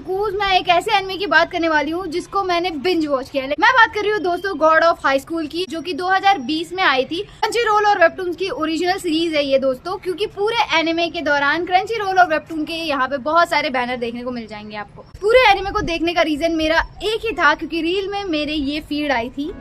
Because मैं एक ऐसे एनिमे की बात करने वाली हूँ जिसको मैंने बिंज वॉच किया है। मैं बात कर रही हूँ दोस्तों गॉड ऑफ हाई स्कूल की, जो कि 2020 में आई थी। क्रंचीरोल और वेबटून की ओरिजिनल सीरीज है ये दोस्तों, क्योंकि पूरे एनिमे के दौरान क्रंचीरोल और वेबटून के यहाँ पे बहुत सारे बैनर देखने को मिल जाएंगे आपको। पूरे एनिमे को देखने का रीजन मेरा एक ही था, क्योंकि रील में मेरे ये फीड आई थी।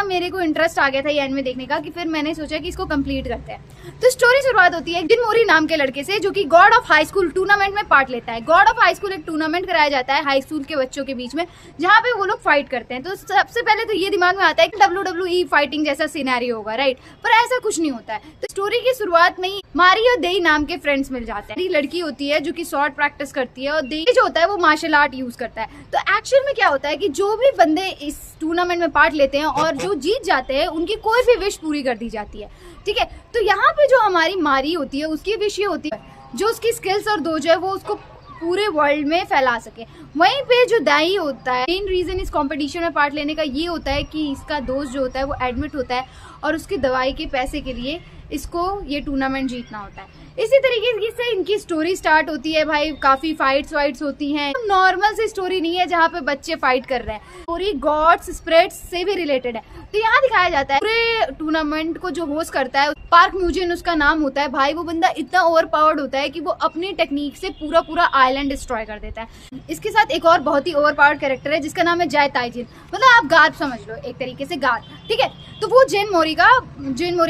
मेरे को इंटरेस्ट आ गया था ये एनिमे देखने का कि फिर मैंने सोचा कि इसको कंप्लीट करते हैं। तो स्टोरी शुरुआत होती है जिन मोरी नाम के लड़के से, जो कि God of high school tournament में पार्ट लेता है। गॉड ऑफ हाई स्कूल एक टूर्नामेंट कराया जाता है हाई स्कूल के बच्चों के बीच में, जहाँ पे वो लोग फाइट करते हैं। तो सबसे पहले तो ये दिमाग में आता है कि WWE फाइटिंग जैसा सिनेरियो होगा, राइट? पर ऐसा कुछ नहीं होता है। तो स्टोरी की शुरुआत में ही मारी और देई नाम के फ्रेंड्स मिल जाते हैं। लड़की होती है जो कि शॉर्ट प्रैक्टिस करती है और देई जो होता है वो मार्शल आर्ट यूज करता है। तो एक्चुअल में क्या होता है कि जो भी बंदे इस टूर्नामेंट में पार्ट लेते हैं और जो जीत जाते हैं उनकी कोई भी विश पूरी कर दी जाती है, ठीक है? तो यहाँ पे जो हमारी मारी होती है उसकी विश ये होती है जो उसकी स्किल्स और दोज है वो उसको पूरे वर्ल्ड में फैला सके। वहीं पे जो दाई होता है, मेन रीजन इस कंपटीशन में पार्ट लेने का ये होता है कि इसका दोस्त जो होता है वो एडमिट होता है और उसकी दवाई के पैसे के लिए इसको ये टूर्नामेंट जीतना होता है। इसी तरीके से इनकी स्टोरी स्टार्ट होती है। भाई काफी फाइट्स होती हैं। नॉर्मल सी स्टोरी नहीं है जहाँ पे बच्चे फाइट कर रहे हैं। स्टोरी गॉड्स स्प्रेड्स से भी रिलेटेड है। तो यहाँ दिखाया जाता है पूरे टूर्नामेंट को जो होस्ट करता है पार्क म्यूजिन उसका नाम होता है। भाई वो बंदा इतना ओवर पावर्ड होता है कि वो अपनी टेक्निक से पूरा आइलैंड डिस्ट्रॉय कर देता है। इसके साथ एक और बहुत ही ओवर पावर्ड कैरेक्टर है जिसका नाम है जाय ताइजिन, मतलब आप गार्ड समझ लो एक तरीके से गार्ड, ठीक है? तो वो जिन मोरी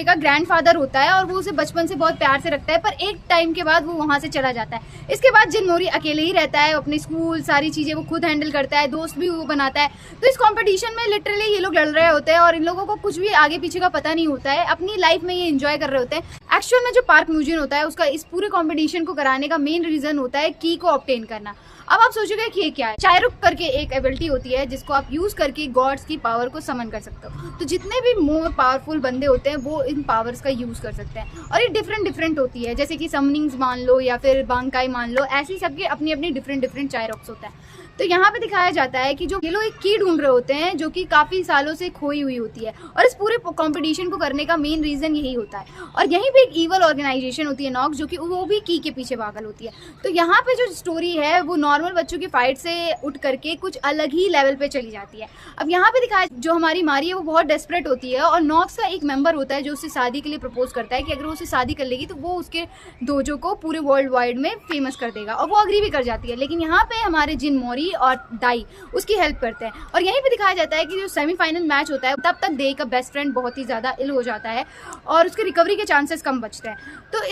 का ग्रैंडफादर होता है और वो उसे बचपन से बहुत प्यार से रखता है, पर एक टाइम के बाद वो वहां से चला जाता है। इसके बाद जिन मोरी अकेले ही रहता है, अपने स्कूल सारी चीजें वो खुद हैंडल करता है, दोस्त भी वो बनाता है। तो इस कंपटीशन में लिटरली ये लोग लड़ रहे होते हैं और इन लोगों को कुछ भी आगे पीछे का पता नहीं होता है। अपनी लाइफ में ये एंजॉय कर रहे होते हैं। एक्चुअल में जो पार्क म्यूजियन होता है उसका इस पूरे कंपटीशन को कराने का मेन रीजन होता है की को ऑब्टेन करना। अब आप सोचोगे कि ये क्या है? चायरुक करके एक एबिलिटी होती है जिसको आप यूज करके गॉड्स की पावर को समन कर सकते हो। तो जितने भी मोर पावरफुल बंदे होते हैं वो इन पावर्स का यूज कर सकते हैं और ये डिफरेंट होती है, जैसे कि समनिंग्स मान लो या फिर बांकाई मान लो, ऐसी सबके अपनी अपनी डिफरेंट चायरुक्स होता है। तो यहाँ पे दिखाया जाता है कि जो ये लोग एक की ढूंढ रहे होते हैं जो कि काफी सालों से खोई हुई होती है और इस पूरे कंपटीशन को करने का मेन रीजन यही होता है। और यहीं पे एक ईवल ऑर्गेनाइजेशन होती है नॉक्स, जो कि वो भी की के पीछे पागल होती है। तो यहाँ पे जो स्टोरी है वो नॉर्मल बच्चों की फाइट से उठ करके कुछ अलग ही लेवल पे चली जाती है। अब यहाँ पे दिखाया जो हमारी मारी है वो बहुत डेस्परेट होती है और नॉक्स का एक मेंबर होता है जो उससे शादी के लिए प्रपोज करता है कि अगर वो उससे शादी कर लेगी तो वो उसके डोजो को पूरे वर्ल्ड वाइड में फेमस कर देगा, और वो अग्री भी कर जाती है। लेकिन यहाँ पे हमारे जिन मोरी और दाई उसकी हेल्प करते हैं। और यहीं पे दिखाया जाता है कि जो सेमीफाइनल मैच होता है तब तक दे का बेस्ट फ्रेंड बहुत ही ज्यादा इल हो जाता है और उसके रिकवरी के चांसेस कम बचते हैं। तो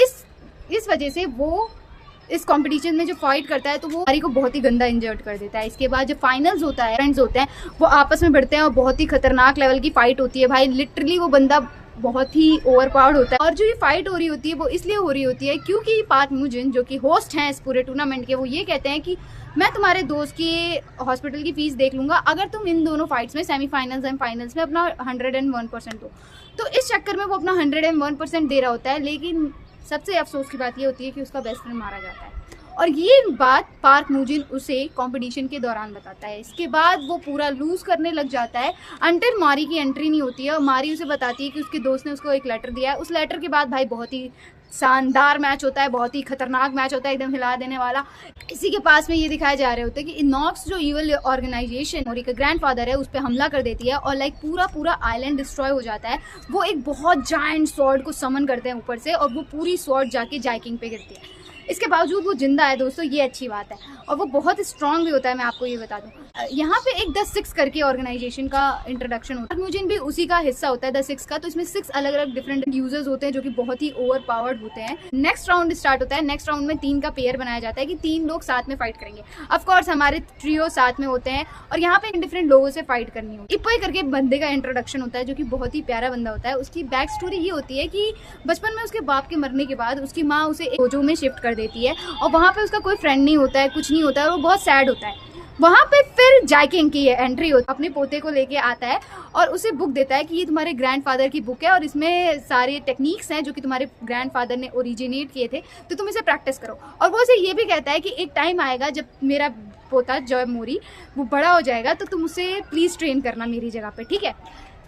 इस वजह से वो इस कंपटीशन में जो फाइट करता है तो वो मारी को बहुत ही गंदा इंजर्ड कर देता है। इसके बाद जो फाइनल्स होता है, फ्रेंड्स होते हैं वो आपस में भिड़ते हैं और बहुत ही खतरनाक लेवल की फाइट होती है। भाई लिटरली वो बंदा बहुत ही ओवर पावर्ड होता है। और जो ये फाइट हो रही होती है वो इसलिए हो रही होती है क्योंकि पार्क म्यूजिन जो कि होस्ट हैं इस पूरे टूर्नामेंट के, वो ये कहते हैं कि मैं तुम्हारे दोस्त की हॉस्पिटल की फीस देख लूंगा अगर तुम इन दोनों फाइट्स में सेमीफाइनल्स एंड फाइनल्स में अपना 101% हो। तो इस चक्कर में वो अपना 101% दे रहा होता है। लेकिन सबसे अफसोस की बात ये होती है कि उसका बेस्ट फ्रेंड मारा जाता है और ये बात पार्क म्यूजिन उसे कंपटीशन के दौरान बताता है। इसके बाद वो पूरा लूज करने लग जाता है अंटिल मारी की एंट्री नहीं होती है और मारी उसे बताती है कि उसके दोस्त ने उसको एक लेटर दिया है। उस लेटर के बाद भाई बहुत ही शानदार मैच होता है, बहुत ही खतरनाक मैच होता है, एकदम हिला देने वाला। इसी के पास में ये दिखाया जा रहे होते हैं कि नॉक्स जो इवल ऑर्गेनाइजेशन मोरी का ग्रैंडफादर है उस पर हमला कर देती है और लाइक पूरा आइलैंड डिस्ट्रॉय हो जाता है। वो एक बहुत जायंट स्वॉर्ड को समन करते हैं ऊपर से और वो पूरी स्वॉर्ड जाके जाइकिंग पे गिरती है। इसके बावजूद वो जिंदा है दोस्तों, ये अच्छी बात है और वो बहुत स्ट्रांग भी होता है। मैं आपको ये बता दूं, यहाँ पे एक द सिक्स करके ऑर्गेनाइजेशन का इंट्रोडक्शन होता है। म्यूजिन भी उसी का हिस्सा होता है द सिक्स का। तो इसमें 6 अलग अलग डिफरेंट यूजर्स होते हैं जो कि बहुत ही ओवर पावर्ड होते हैं। नेक्स्ट राउंड स्टार्ट होता है। नेक्स्ट राउंड में 3 का पेयर बनाया जाता है कि 3 लोग साथ में फाइट करेंगे। ऑफ कोर्स हमारे ट्रियो साथ में होते हैं और यहाँ पे डिफरेंट लोगों से फाइट करनी होती है। इप्पई करके बंदे का इंट्रोडक्शन होता है जो कि बहुत ही प्यारा बंदा होता है। उसकी बैक स्टोरी ये होती है कि बचपन में उसके बाप के मरने के बाद उसकी माँ उसे एक डोजो में शिफ्ट कर देती है और वहाँ पे उसका कोई फ्रेंड नहीं होता है, कुछ नहीं होता है और वो बहुत सैड होता है। वहाँ पे फिर जाइकिंग की एंट्री होती है, अपने पोते को लेके आता है और उसे बुक देता है कि ये तुम्हारे ग्रैंडफादर की बुक है और इसमें सारे टेक्निक्स हैं जो कि तुम्हारे ग्रैंडफादर ने ओरिजिनेट किए थे, तो तुम इसे प्रैक्टिस करो। और वो उसे ये भी कहता है कि एक टाइम आएगा जब मेरा पोता जॉय मोरी वो बड़ा हो जाएगा तो तुम उसे प्लीज ट्रेन करना मेरी जगह पे, ठीक है?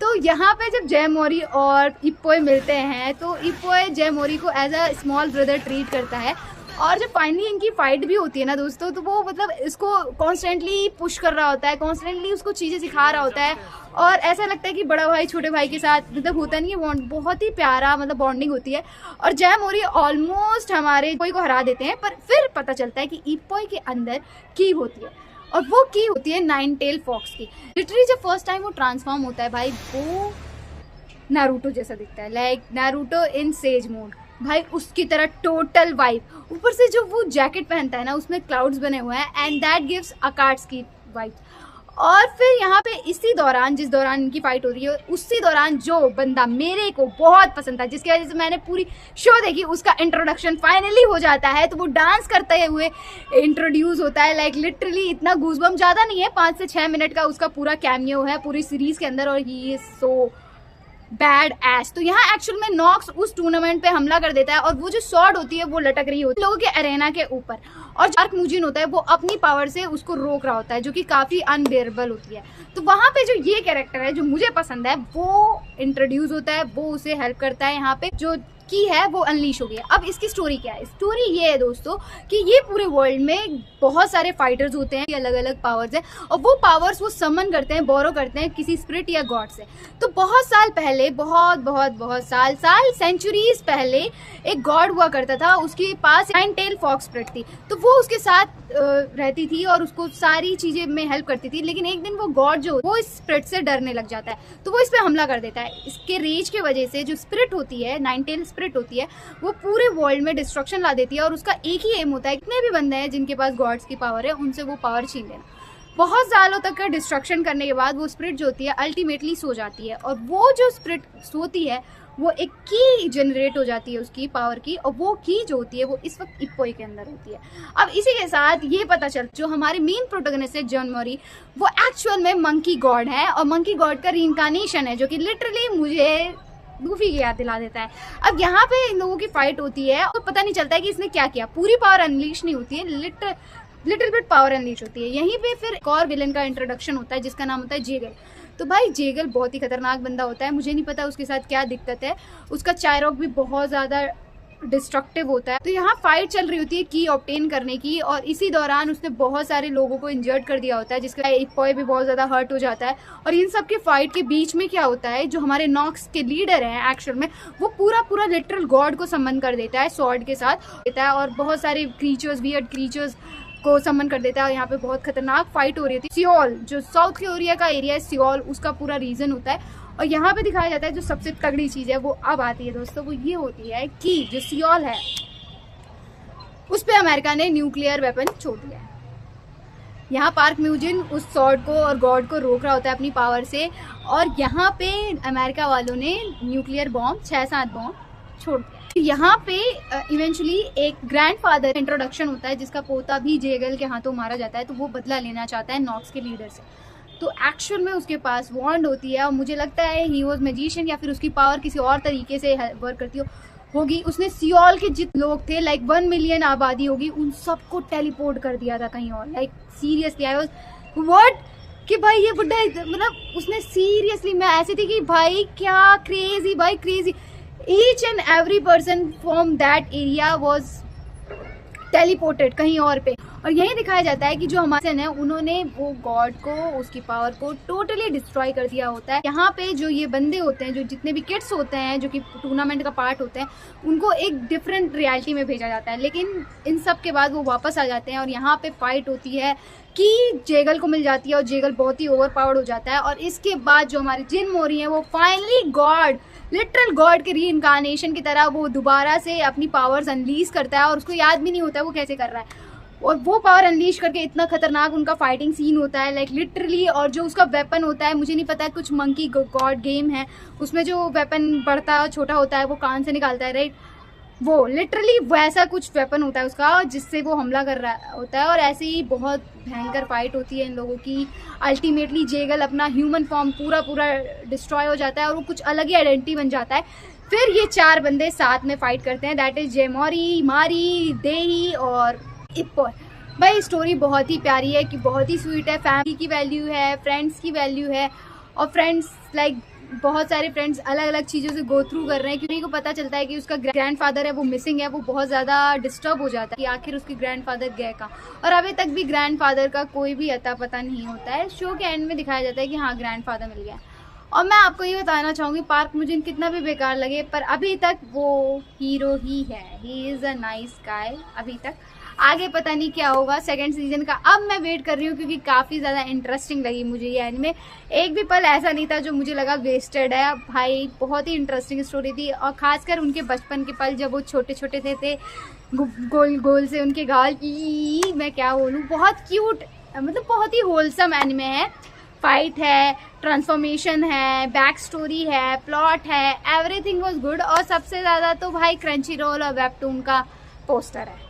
तो यहाँ पे जब जयमोरी और इप्पोय मिलते हैं तो इप्पोय जयमोरी को as a small brother treat करता है, और जब फाइनली इनकी फाइट भी होती है ना दोस्तों, तो वो मतलब इसको कॉन्स्टेंटली पुश कर रहा होता है, कॉन्स्टेंटली उसको चीज़ें सिखा रहा होता है, और ऐसा लगता है कि बड़ा भाई छोटे भाई के साथ मतलब होता नहीं है बॉन्ड, बहुत ही प्यारा मतलब बॉन्डिंग होती है। और जयमोरी ऑलमोस्ट हमारे इप्पोय को हरा देते हैं, पर फिर पता चलता है कि इप्पोय के अंदर की होती है, और वो की होती है नाइन टेल फॉक्स की। लिटरली जब फर्स्ट टाइम वो ट्रांसफॉर्म होता है भाई, वो नारुतो जैसा दिखता है, लाइक नारुतो इन सेज मोड भाई, उसकी तरह टोटल वाइब। ऊपर से जो वो जैकेट पहनता है ना, उसमें क्लाउड्स बने हुए हैं, एंड दैट गिव्स अकाट्स की वाइब। और फिर यहाँ पे इसी दौरान, जिस दौरान इनकी फाइट हो रही है, उसी दौरान जो बंदा मेरे को बहुत पसंद था, जिसकी वजह से मैंने पूरी शो देखी, उसका इंट्रोडक्शन फाइनली हो जाता है। तो वो डांस करते हुए इंट्रोड्यूस होता है, लाइक लिटरली इतना गूज़बम्प, ज़्यादा नहीं है, 5 से 6 मिनट का उसका पूरा कैमियो है पूरी सीरीज के अंदर, और he is so bad S. तो यहाँ एक्चुअल में नॉक्स उस टूर्नामेंट पे हमला कर देता है, और वो जो स्वॉर्ड होती है वो लटक रही होती है लोगों के अरेना के ऊपर, और जार्क मुजिन होता है वो अपनी पावर से उसको रोक रहा होता है, जो कि काफ़ी अनबेरेबल होती है। तो वहाँ पे जो ये कैरेक्टर है जो मुझे पसंद है वो इंट्रोड्यूस होता है, वो उसे हेल्प करता है, यहाँ पे जो की है वो अनलीश हो गया। अब इसकी स्टोरी क्या है? स्टोरी ये है दोस्तों कि ये पूरे वर्ल्ड में बहुत सारे फाइटर्स होते हैं, अलग अलग पावर्स हैं, और वो पावर्स वो समन करते हैं, बोरो करते हैं किसी स्पिरिट या गॉड से। तो बहुत साल पहले, बहुत साल सेंचुरीज पहले एक गॉड हुआ करता था, उसके पास 9 टेल फॉक्स स्पिरिट थी, तो वो उसके साथ रहती थी और उसको सारी चीजें में हेल्प करती थी। लेकिन एक दिन वो गॉड जो वो इस स्पिरिट से डरने लग जाता है, तो वो इस पे हमला कर देता है। इसके रेज की वजह से जो स्पिरिट होती है, 9 टेल स्पिरिट होती है, वो पूरे वर्ल्ड में डिस्ट्रक्शन ला देती है, और उसका एक ही एम होता है, कितने भी बंदे हैं जिनके पास गॉड्स की पावर है, उनसे वो पावर छीन लेना। बहुत सालों तक का डिस्ट्रक्शन करने के बाद वो स्पिरिट जो होती है अल्टीमेटली सो जाती है, और वो जो स्पिरिट सोती है वो एक की जनरेट हो जाती है उसकी पावर की, और वो की जो होती है वो इस वक्त इप्पोय के अंदर होती है। अब इसी के साथ ये पता चल, जो हमारे मेन प्रोटोगनिस्ट है जयमोरी, वो एक्चुअल में मंकी गॉड है, और मंकी गॉड का रीइंकार्नेशन है, जो कि लिटरली मुझे लूफी की याद दिला देता है। अब यहाँ पे इन लोगों की फाइट होती है, और पता नहीं चलता है कि इसने क्या किया, पूरी पावर अनलीश नहीं होती है, लिटिल बिट पावर अनलीश होती है। यहीं पे फिर एक और विलन का इंट्रोडक्शन होता है, जिसका नाम होता है जेगल। तो भाई जेगल बहुत ही खतरनाक बंदा होता है, मुझे नहीं पता उसके साथ क्या दिक्कत है, उसका चायरॉक भी बहुत ज़्यादा डिस्ट्रक्टिव होता है। तो यहाँ फाइट चल रही होती है की ऑब्टेन करने की, और इसी दौरान उसने बहुत सारे लोगों को इंजर्ड कर दिया होता है, जिसका इप्पोय भी बहुत ज़्यादा हर्ट हो जाता है। और इन सब के फाइट के बीच में क्या होता है, जो हमारे नॉक्स के लीडर हैं एक्चुअल में, वो पूरा लिटरल गॉड को समन कर देता है, स्वॉर्ड के साथ देता है, और बहुत सारे क्रीचर्स, वियर्ड क्रीचर्स को समन कर देता है। और यहाँ पे बहुत खतरनाक फाइट हो रही थी। सियोल, जो साउथ कोरिया का एरिया है सियोल, उसका पूरा रीजन होता है। और यहाँ पे दिखाया जाता है जो सबसे तगड़ी चीज़ है वो अब आती है दोस्तों, वो ये होती है कि जो सियोल है उस पे अमेरिका ने न्यूक्लियर वेपन छोड़ दिया है। यहाँ पार्क म्यूजिन उस सॉर्ड को और गॉड को रोक रहा होता है अपनी पावर से, और यहाँ पे अमेरिका वालों ने न्यूक्लियर बॉम्ब 6-7 बॉम्ब छोड़ दिया। यहाँ पे इवेंचुअली एक ग्रैंडफादर इंट्रोडक्शन होता है, जिसका पोता भी जेगल के हाथों मारा जाता है, तो वो बदला लेना चाहता है नॉक्स के लीडर से। तो एक्चुअल में उसके पास वॉन्ड होती है, और मुझे लगता है ही वॉज मैजिशियन, या फिर उसकी पावर किसी और तरीके से वर्क करती होगी। उसने सियोल के जितने लोग थे, लाइक 1 मिलियन आबादी होगी, उन सबको टेलीपोर्ट कर दिया था कहीं और। Like seriously I was what, कि भाई ये बुड्ढा, मतलब उसने सीरियसली, मैं ऐसी थी कि भाई क्या क्रेजी, भाई crazy. Each and every person from that area was teleported कहीं और पे। और यही दिखाया जाता है कि जो हमारे है उन्होंने वो गॉड को, उसकी पावर को टोटली डिस्ट्रॉय कर दिया होता है। यहाँ पे जो ये बंदे होते हैं, जो जितने भी किड्स होते हैं जो कि टूर्नामेंट का पार्ट होते हैं, उनको एक डिफरेंट रियलिटी में भेजा जाता है। लेकिन इन सब के बाद वो वापस आ जाते हैं, और यहाँ पे फाइट होती है कि जेगल को मिल जाती है, और जेगल बहुत ही ओवर पावर्ड हो जाता है। और इसके बाद जो हमारे जयमोरी हैं वो फाइनली गॉड, लिटरल गॉड के रीइंकार्नेशन की तरह वो दोबारा से अपनी पावर्स अनलीज करता है, और उसको याद भी नहीं होता है वो कैसे कर रहा है। और वो पावर अनलीश करके इतना खतरनाक उनका फाइटिंग सीन होता है, लाइक लिटरली। और जो उसका वेपन होता है, मुझे नहीं पता, कुछ मंकी गॉड गेम है, उसमें जो वेपन बढ़ता छोटा होता है वो कान से निकालता है, राइट, वो लिटरली वैसा कुछ वेपन होता है उसका, जिससे वो हमला कर रहा होता है। और ऐसे ही बहुत भयंकर फाइट होती है इन लोगों की। अल्टीमेटली जेगल अपना ह्यूमन फॉर्म पूरा डिस्ट्रॉय हो जाता है, और वो कुछ अलग ही आइडेंटिटी बन जाता है। फिर ये 4 बंदे साथ में फाइट करते हैं, दैट इज जयमोरी, मारी, देही और इप्पोय। भाई स्टोरी बहुत ही प्यारी है, कि बहुत ही स्वीट है, फैमिली की वैल्यू है, फ्रेंड्स की वैल्यू है। और फ्रेंड्स लाइक बहुत सारे फ्रेंड्स अलग अलग चीज़ों से गो थ्रू कर रहे हैं, क्योंकि को पता चलता है कि उसका ग्रैंडफादर है वो मिसिंग है। वो बहुत ज़्यादा डिस्टर्ब हो जाता है कि आखिर उसके ग्रैंडफादर गए कहाँ, और अभी तक भी ग्रैंडफादर का कोई भी अता पता नहीं होता है। शो के एंड में दिखाया जाता है कि हाँ ग्रैंडफादर मिल गया। और मैं आपको ये बताना चाहूँगी, पार्क मुझे कितना भी बेकार लगे पर अभी तक वो हीरो ही है। He is a nice guy अभी तक। आगे पता नहीं क्या होगा सेकंड सीजन का, अब मैं वेट कर रही हूँ क्योंकि काफ़ी ज़्यादा इंटरेस्टिंग लगी मुझे ये एनिमे। एक भी पल ऐसा नहीं था जो मुझे लगा वेस्टेड है भाई, बहुत ही इंटरेस्टिंग स्टोरी थी। और ख़ासकर उनके बचपन के पल जब वो छोटे छोटे थे गोल गोल से उनके गाल, मैं क्या बोलूँ, बहुत क्यूट, मतलब बहुत ही होलसम एनिमे है। फाइट है, ट्रांसफॉर्मेशन है, बैक स्टोरी है, प्लॉट है, एवरीथिंग वाज गुड। और सबसे ज़्यादा तो भाई क्रंची रोल और वेबटून का पोस्टर है,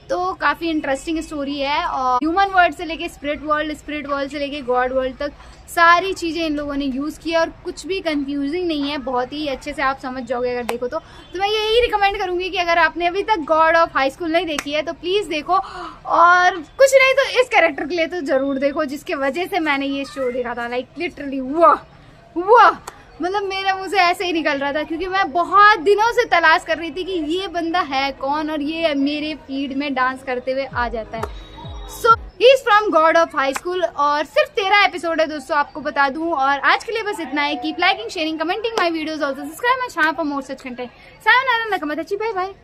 तो काफ़ी इंटरेस्टिंग स्टोरी है। और ह्यूमन वर्ल्ड से लेके स्पिरिट वर्ल्ड से लेके गॉड वर्ल्ड तक सारी चीज़ें इन लोगों ने यूज़ की और कुछ भी कंफ्यूजिंग नहीं है, बहुत ही अच्छे से आप समझ जाओगे अगर देखो तो मैं यही रिकमेंड करूँगी कि अगर आपने अभी तक गॉड ऑफ हाई स्कूल नहीं देखी है तो प्लीज़ देखो, और कुछ नहीं तो इस कैरेक्टर के लिए तो ज़रूर देखो जिसके वजह से मैंने ये शो देखा था। लाइक लिटरली वाह, मतलब मेरे मुंह से ऐसे ही निकल रहा था, क्योंकि मैं बहुत दिनों से तलाश कर रही थी कि ये बंदा है कौन और ये मेरे फीड में डांस करते हुए आ जाता है। So he is from God of high school और सिर्फ 13 एपिसोड है दोस्तों, आपको बता दूं। और आज के लिए बस इतना है। Keep liking, sharing, commenting my videos, also subscribe my channel for more such content. सायोनारा, नकमत अच्छी, बाय बाय।